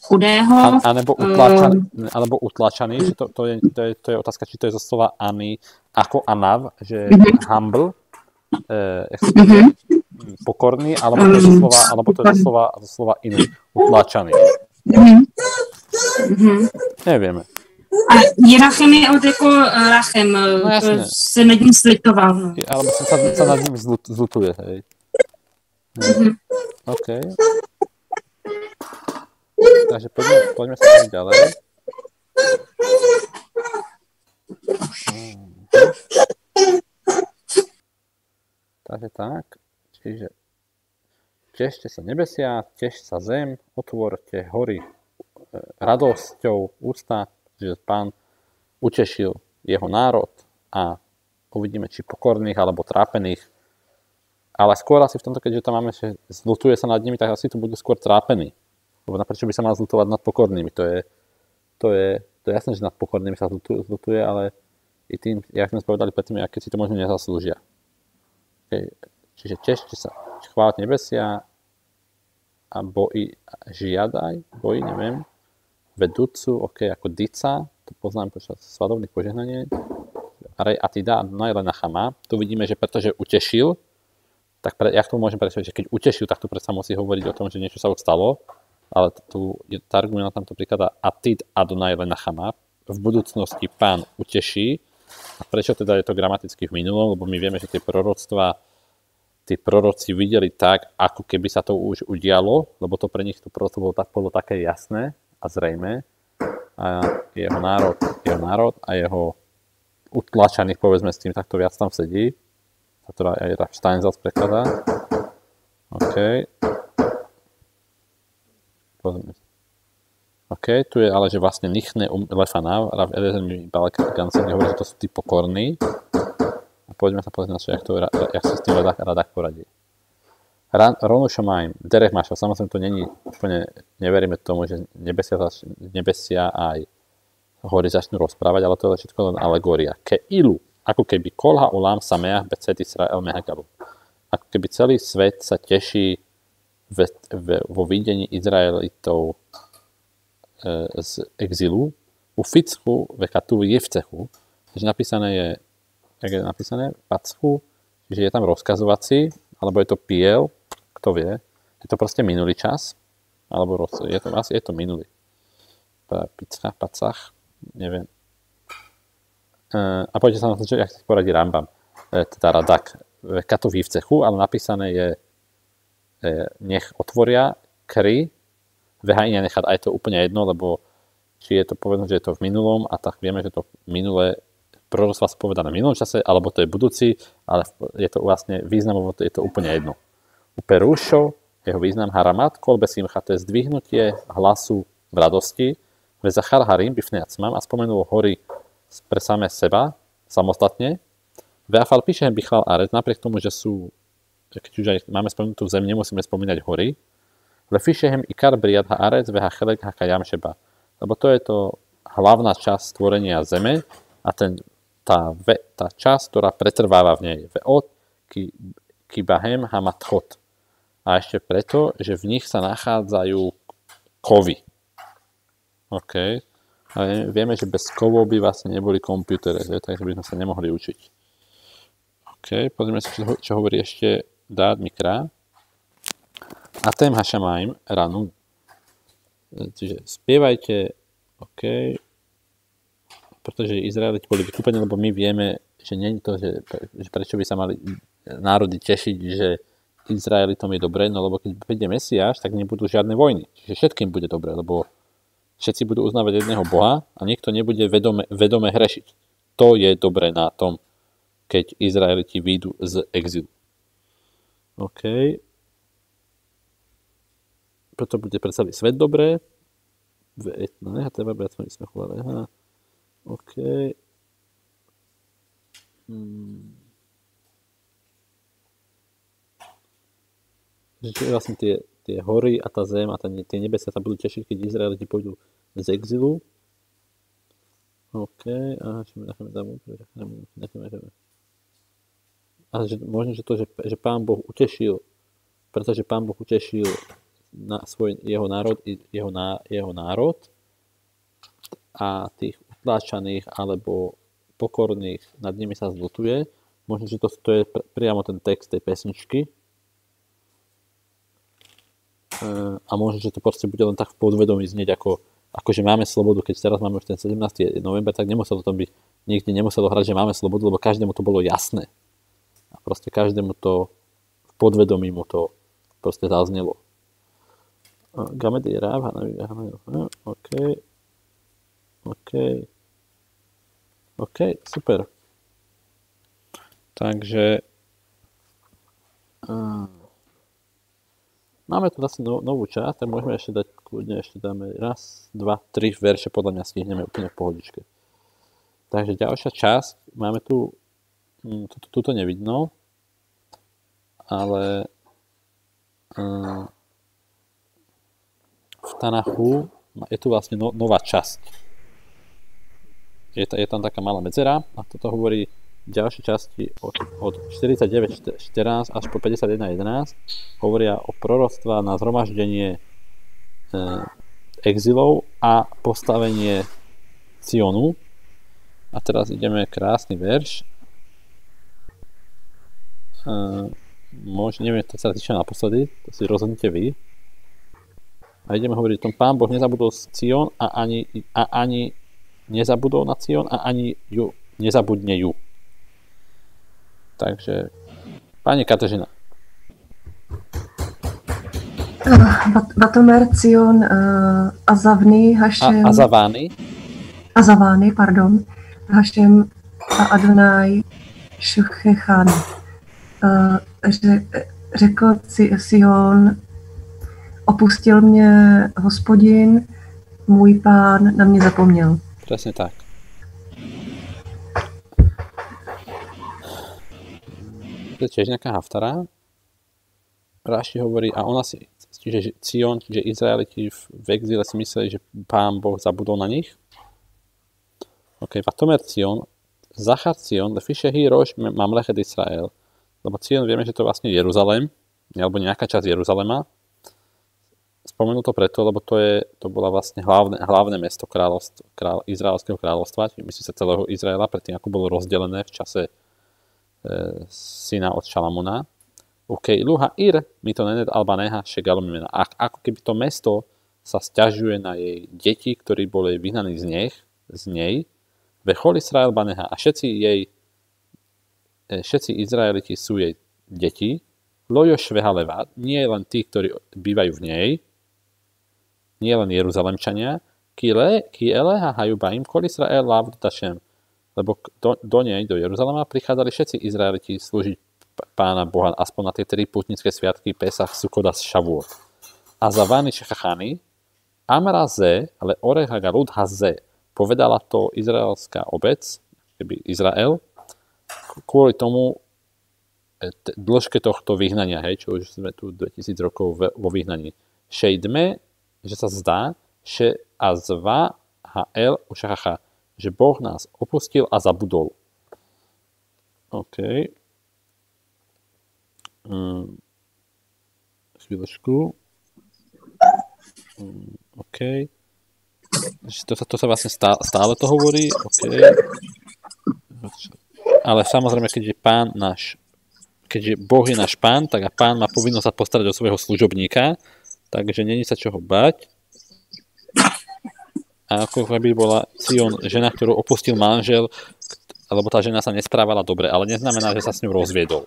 chudého. Alebo utlačaný, že to je otázka, či to je zo slova ani, ako anav, že humble, pokorný, alebo to je zo slova inu, utlačaný. Nevieme. A Jirachem je od jako Rachem, no, se nad ním slitoval. Alebo sa nad ním zlutuje, hej. OK. Takže poďme sa tam ďalej. Takže tak. Čiže tešte sa nebesia, tešte sa zem, otvorte hory radosťou ústa, že Pán utešil jeho národ a uvidíme, či pokorných alebo trápených. Ale skôr asi v tomto, keďže tam máme, že zľutuje sa nad nimi, tak asi tu budú skôr trápení. Lebo prečo by sa mal zľutovať nad pokornými? To je jasné, že nad pokornými sa zľutuje, ale i tým, jak sme povedali predtým, aké si to možno nezaslúžia. Okay. Čiže tešte sa, chváľte nebesia a žiadaj, neviem, vedúcu, ako dica, to poznám počas svadobných požehnaní, Arej Atida Adonai Lenachama, tu vidíme, že pretože utešil, tak jak to môžem predstaviť, že keď utešil, tak tu predsa musí hovoriť o tom, že niečo sa už stalo, ale tu je Targum na tamto príklada Atid Adonai Lenachama, v budúcnosti Pán uteší. A prečo teda je to gramaticky v minulom? Lebo my vieme, že tie proroctvá, tí proroci videli tak, ako keby sa to už udialo, lebo to pre nich to proroctvo bolo také jasné a zrejmé. A jeho národ a jeho utlačaných, povedzme, s tým takto viac tam sedí. A teda aj Rav Steinsaltz prekladá. OK. OK, tu je ale, že vlastne nichne lefanav, Rav Eliezer Balek Gansen hovorí, že to sú tí pokorní. A poďme sa pozrieť na to, jak sa s tým Radak poradí. Ronu Šomaim, Derech Mašov, samozrejme to není úplne, neveríme tomu, že nebesia aj hory začnú rozprávať, ale to je všetko len alegória. Ke ilu, ako keby kolha ulam sameach becet Israel mehagalu. Ako keby celý svet sa teší vo videní Izraelitov z exilu, u Ficchu vekatu jevcechu, takže napísané je, jak je napísané, pacchu, že je tam rozkazovací, alebo je to piel, kto vie, je to proste minulý čas, alebo je to minulý. Pacach, neviem. A poďte sa na to, jak si poradí Rambam, teda Radak, vekatu jevcechu, ale napísané je nech otvoria kry, vehajne nechať aj to úplne jedno, lebo či je to povedané, že je to v minulom, a tak vieme, že to minulé proroctva sa povedané v minulom čase, alebo to je budúci, ale je to vlastne významovo, je to úplne jedno. U Perúšov, jeho význam haramat, kol besimcha, to je zdvihnutie hlasu v radosti, ve zachar harim bifnei atzmam, a spomenul hory pre samé seba, samostatne, ve afal píšehem bichlal aret, napriek tomu, že sú, keď už aj máme spomenutú zem, nemusíme spomínať hory, Lefishehem ikar briad haaretz veha chelek hakayam sheba. Lebo to je to hlavná časť stvorenia zeme a tá časť, ktorá pretrváva v nej. Veot ki bahem hamatchot. A ešte preto, že v nich sa nachádzajú kovy. OK. A vieme, že bez kovov by vlastne neboli kompiútere, takže by sme sa nemohli učiť. OK. Pozrieme sa, čo hovorí ešte Dát Mikra. Atem hašamaim ranu. Čiže spievajte, OK, pretože Izraeliti boli vykúpení, lebo my vieme, že nie je to, že prečo by sa mali národy tešiť, že Izraelitom je dobre, no lebo keď príde Mesiáš, tak nebudú žiadne vojny. Čiže všetkým bude dobre, lebo všetci budú uznávať jedného Boha a nikto nebude vedome hrešiť. To je dobre na tom, keď Izraeliti výjdu z exilu. OK. Preto bude pre celý svet dobré. OK. Že vlastne tie hory a tá zem a tie nebesia sa budú tešiť, keď Izraeliti pôjdu z exilu. OK. A možno, že to, že Pán Boh utešil, pretože Pán Boh utešil na jeho národ a tých utláčaných alebo pokorných nad nimi sa zľutuje. Možno, že to je priamo ten text tej pesničky. A možno, že to proste bude len tak v podvedomí znieť, ako že máme slobodu, keď teraz máme už ten 17. november, tak nemuselo to byť, nikdy nemuselo hrať, že máme slobodu, lebo každému to bolo jasné. A proste každému to v podvedomí mu to proste zaznelo. Gamedy je ráv, OK, super. Takže máme tu zase novú časť, tak môžeme ešte dať, kľudne ešte dáme 1, 2, 3 verše, podľa mňa stihneme úplne v pohodičke. Takže ďalšia časť, máme tu, tuto nevidno, ale v Tanachu je tu vlastne nová časť. Je tam taká malá medzera a toto hovorí ďalšie časti od 49.14 až po 51.11 hovoria o proroctva na zhromaždenie exilov a postavenie Cionu. A teraz ideme krásny verš. Neviem, to sa týče naposledy, to si rozhodnite vy. A ideme hovoriť o tom, Pán Boh nezabudol Cion a ani nezabudol na Cion a ani ju nezabudne ju. Takže, pani Kateřina. Vatomer, Cion, Azavny, Hašem... Azavány, pardon. Hašem a Adonai Šuchechan. Řekl Sion, opustil mě Hospodin, můj Pán na mě zapomněl. Presne tak. To je tiež nejaká haftara. Raši hovorí, a ona si, čiže Cion, čiže Izraeliti v exíle si mysleli, že Pán Boh zabudol na nich. OK, Vatomer Cion, Zachar Cion, Lefishehi Roš Mamlechet Israel. Lebo Cion vieme, že to je vlastne Jeruzalém, alebo nejaká časť Jeruzalema. Spomenul to preto, lebo to bola vlastne hlavné mesto Izraelského kráľovstva, čiže myslí sa celého Izraela, predtým ako bolo rozdelené v čase syna od Šalamúna. OK, Luha Ir, Mitonened Albaneha Shegalomimena. Ako keby to mesto sa sťažuje na jej deti, ktorí boli vyhnaní z nej, Vechol Israel Baneha, a všetci Izraeliti sú jej deti, Lojo Šveha Levad, nie len tí, ktorí bývajú v nej, nie len Jeruzalemčania, ki eleha hajubaim kol Israel lavd Hashem, lebo do nej, do Jeruzalema, prichádzali všetci Izraeliti slúžiť Pána Boha aspoň na tie 3 pútnické sviatky Pesach, Sukot a Šavuot. A zavani šechachani, amra ze, ale orech hagalud haze, povedala to izraelská obec, keby Izrael, kvôli tomu dĺžke tohto vyhnania, hej, čo už sme tu 2000 rokov vo vyhnaní. Šejdme, že sa zdá, že azva ha'el ušachacha, že Boh nás opustil a zabudol. OK. Chvíľočku. OK. To sa vlastne stále to hovorí. OK. Ale samozrejme, keďže Boh je náš Pán, tak a Pán má povinnosť sa postarať o svojho služobníka, takže není sa čoho bať. A ako by bola Cion žena, ktorú opustil manžel, alebo tá žena sa nesprávala dobre, ale neznamená, že sa s ňou rozviedol.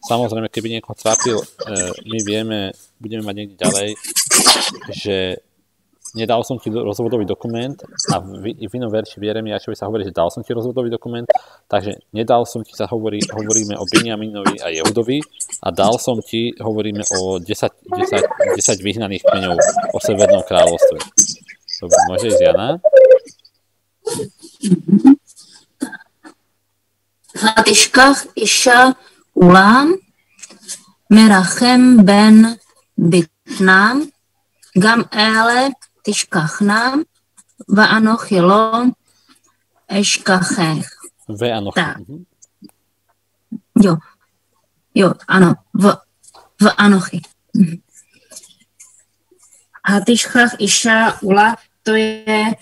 Samozrejme, keby niekoho trápil, my vieme, budeme mať niekde ďalej, že nedal som ti rozvodový dokument a v inom verši v Jeremiášovi sa hovorí, že dal som ti rozvodový dokument, takže nedal som ti sa hovoríme o Benjaminovi a Jehudovi a dal som ti, hovoríme o 10 vyhnaných kmeňov o Severnom kráľovstve. Dobre, môže ísť Jana. Vatishkach Isha Ulam Merachem ben Bitnam Gam Ele Tishkachnam Va'anochi lo Eškachech. Va'anochi. Jo, ano, Va'anochi. Hatishkach Isha Ula, to je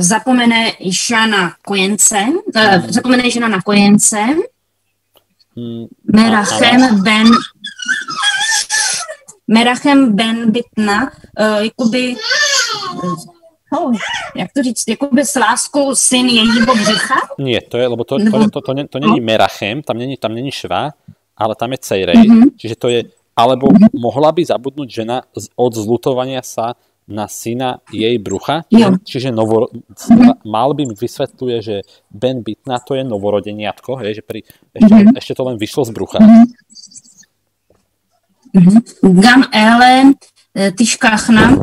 zapomene Isha na kojence, zapomene žena na kojence. Merachem ben Bitna, jakoby, jak to říct, jakoby s láskou syn jejího břicha? Nie, to je, lebo to není Merachem, tam není šva, ale tam je Cejrej, čiže to je Alebo mohla by zabudnúť žena od zľutovania sa na syna jej brucha? Čiže mal by mi vysvetľuje, že Ben Bitna to je novorodeniatko, že ešte to len vyšlo z brucha. Gam Ele Tyškáchna,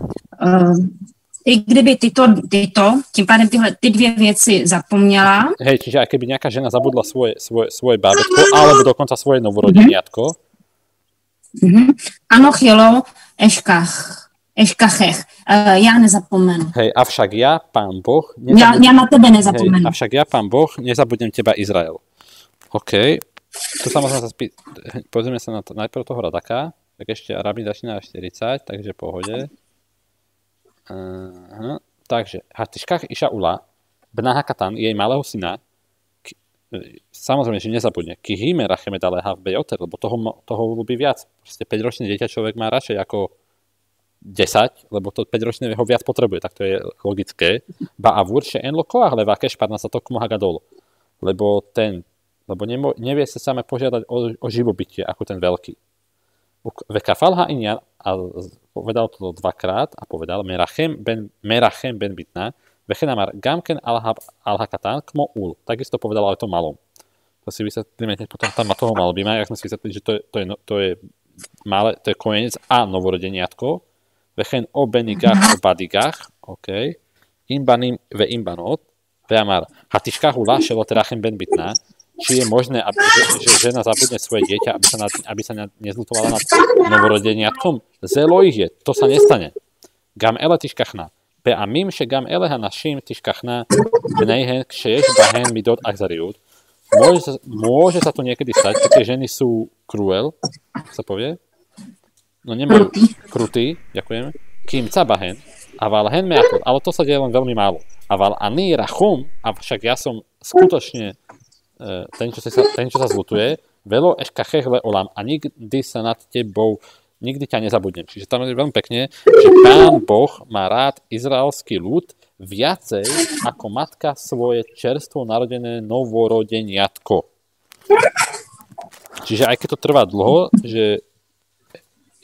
i kdyby tyto, tím pádem ty dvě věci zapomněla. Hej, čiže aj keby nejaká žena zabudla svoje bábätko, alebo dokonca svoje novorodeniatko. Ano, chilo, eškachech. Já nezapomenu. Hej, avšak ja, Pán Boh... Ja na tebe nezapomenu. Hej, avšak ja, Pán Boh, nezabudnem teba, Izrael. OK. Tu samozrejme sa pozrieme sa na to, najprv toho Radaka. Tak ešte Rabin začína 40, takže pohode. Takže, Hatiškách Iša Ula, Bna Hakatan, jej malého syna, samozrejme, že nezabudne, Kihime Racheme Daleha v Bejoter, lebo toho ľubí viac. Proste 5-ročné dieťa človek má radšej ako 10, lebo to 5-ročné ho viac potrebuje, tak to je logické. Ba avur she'en lo koach levakesh parnasato kmo hagadol. Lebo nevie sa same požiadať o živobytie ako ten veľký. Vekafal ha'inyan, a povedal to dvakrát a povedal Merachem ben Bitna, vechenamar gamken al-hakatan kmo ul. Takisto povedal ale to malom. To si vysvetlíme, potom tam má toho malbima, jak sme si vysvetlili, že to je malé, to je kojenec a novorodeniatko. Vechen o benigách o badigách, OK. Imbanim ve imbanot, veamar hatiškahu la šelo terachem ben Bitna. Či je možné, že žena zabudne svoje dieťa, aby sa nezľutovala nad novorodeniatkom? Zelo ich je, to sa nestane. Gam ele tiškachna. Be'amim she gam ele hanashim tiškachna bneihen kšejesh bahen midot achzariut. Môže sa to niekedy stať, keď tie ženy sú cruel, sa povie? No nemajú krutý, ďakujem. Kým ca bahen, aval hen meakot, ale to sa deje len veľmi málo. Aval ani rachum, avšak ja som skutočne ten, čo sa zlutuje, velo eškachech le olam a nikdy sa nad tebou, nikdy ťa nezabudnem. Čiže tam je veľmi pekne, že Pán Boh má rád izraelský ľud viacej ako matka svoje čerstvo narodené novorodeniatko. Čiže aj keď to trvá dlho, že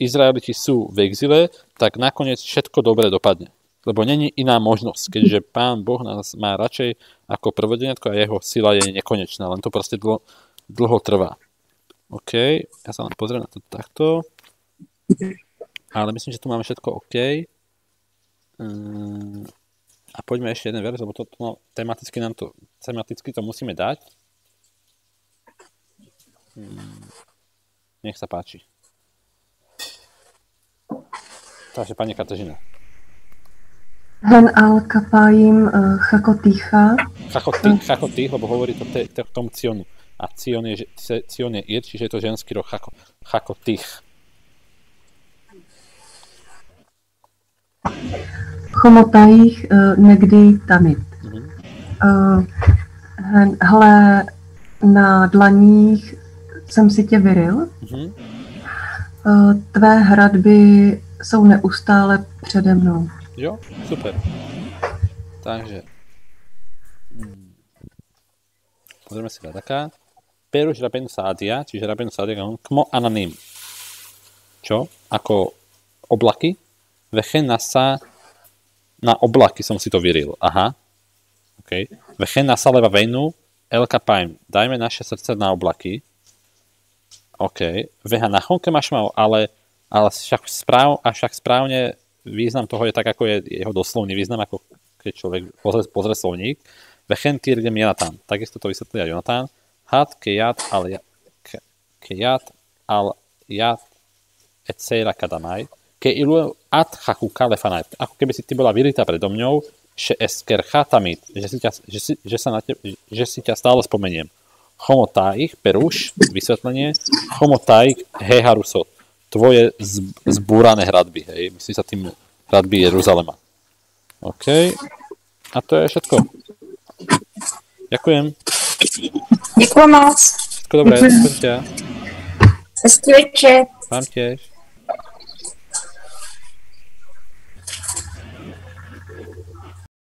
Izraeliti sú v exile, tak nakoniec všetko dobre dopadne. Lebo není iná možnosť, keďže Pán Boh nás má radšej ako prvodeniatko a jeho sila je nekonečná, len to proste dlho trvá. OK, ja sa len pozriem na to takto. Ale myslím, že tu máme všetko OK. A poďme ešte jeden verš, lebo tematicky to musíme dať. Nech sa páči. Takže pani Kateřina. Hen al kapájim chakotýcha. Chachotých, lebo hovorí to k tomu Cionu. A Cion je Ir, čiže je to ženský rok chakotých. Chomotajich někdy tamit. Hele, na dlaních jsem si tě vyril. Tvé hradby jsou neustále přede mnou. Jo, super. Takže pozrieme si taká. Peruš Rabenu Sádia, čiže Rabenu Sádia kmo ananim. Čo? Ako oblaky? Vechen nasa na oblaky som si to vyril. Aha. OK. Vechen nasa leva vejnu el kapajm. Dajme naše srdce na oblaky. OK. Veha nachonke mašmau, ale však správne význam toho je tak, ako je jeho doslovný význam, ako keď človek pozrie slovník. Vechen tirgem Jonatán. Takisto to vysvetlí aj Jonatán. Had kejat al jat et seira kadamaj. Ke ilu at chakuka lefanaj. Ako keby si ty bola vyritá predo mňou, že eskercha tamit. Že si ťa stále spomeniem. Chomotáich, peruš, vysvetlenie. Chomotáich heharusot. Tvoje zbúrané hradby, hej. Myslí sa tým hradby Jeruzalema. OK. A to je všetko. Ďakujem. Ďakujem moc. Všetko dobré, do počutia. Hezký večer. Vám tiež.